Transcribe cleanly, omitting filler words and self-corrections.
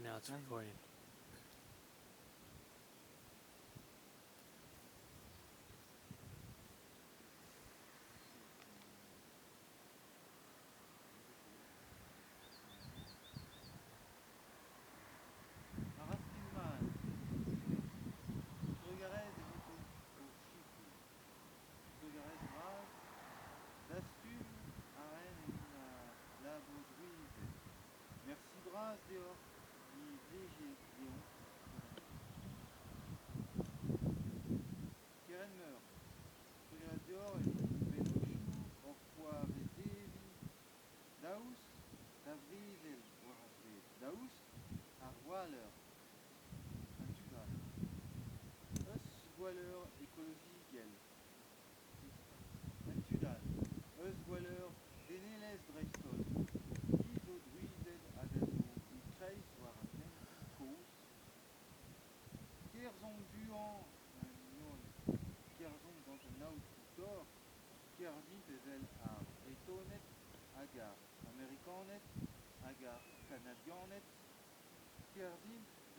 now it's Hi. recording. Arrastin-man, Trugarez e voto o chifu. Trugarez braz, dastum a ren labo druizet. Merci braz deoc'h, ni vleje leon. Keren meur, trugarez deoc'h bennochou hor poa re devi. Daous, da vrizel war ar vred. Daous, ar waleur, un tugal. Eus gwaleur ekologigel. Un tudal. Eus gwaleur denelez dreistol. Ki zo druizet hag a zo e-kreiz war an henti kozh. Kerzhon duan neonet. Kerzhon gant an aotrou torr. Kerzhit evel ar bretonet hag ar amerikanet hag ar kanadianet. Kerzhit